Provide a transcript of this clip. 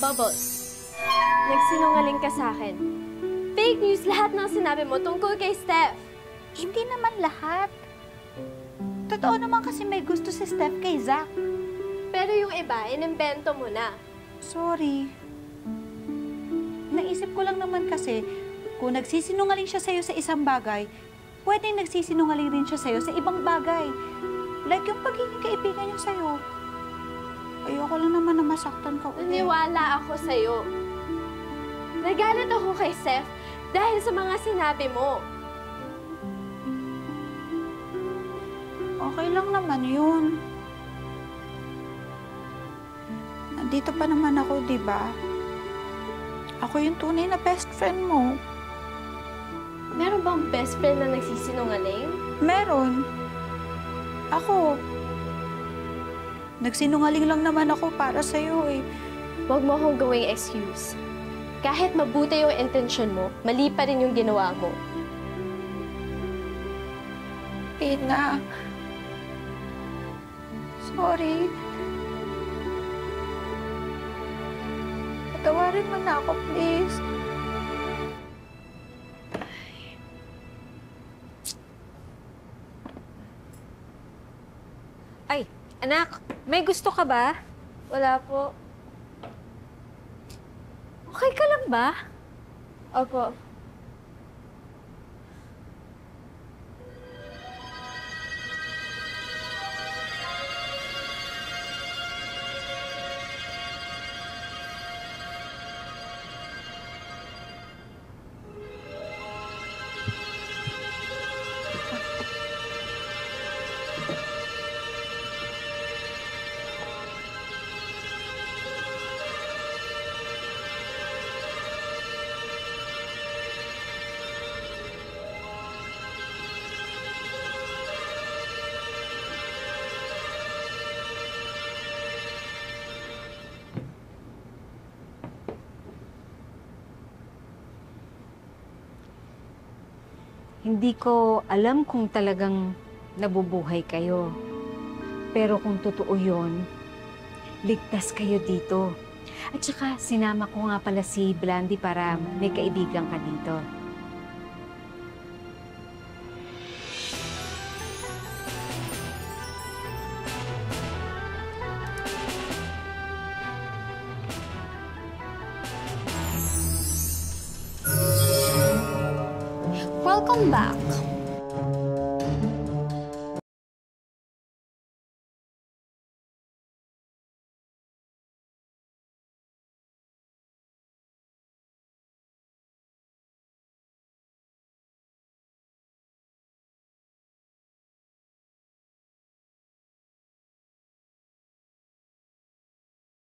Bubbles, nagsinungaling ka sa akin. Fake news lahat ng sinabi mo tungkol kay Steph. Hindi naman lahat. Totoo naman kasi may gusto si Steph kay Zach. Pero yung iba, inimbento mo na. Sorry. Naisip ko lang naman kasi, kung nagsisinungaling siya sa'yo sa isang bagay, pwedeng nagsisinungaling rin siya sa'yo sa ibang bagay. Like yung pagiging kaibigan niya sa'yo. Ayoko lang naman na masaktan ka ulit. Naniwala ako sa'yo. Nagalit ako kay Steph dahil sa mga sinabi mo. Okay lang naman yun. Nandito pa naman ako, di ba? Ako yung tunay na best friend mo. Meron bang best friend na nagsisinungaling? Meron. Ako. Nagsinungaling lang naman ako para sa'yo eh. Huwag mo akong gawing excuse. Kahit mabuti yung intention mo, mali pa rin yung ginawa mo. Tina. Sorry. Patawarin mo na ako, please. Ay, anak, may gusto ka ba? Wala po. Okay ka lang ba? Opo. Hindi ko alam kung talagang nabubuhay kayo. Pero kung totoo yun, ligtas kayo dito. At saka sinama ko nga pala si Blandy para may kaibigan ka dito. Welcome back.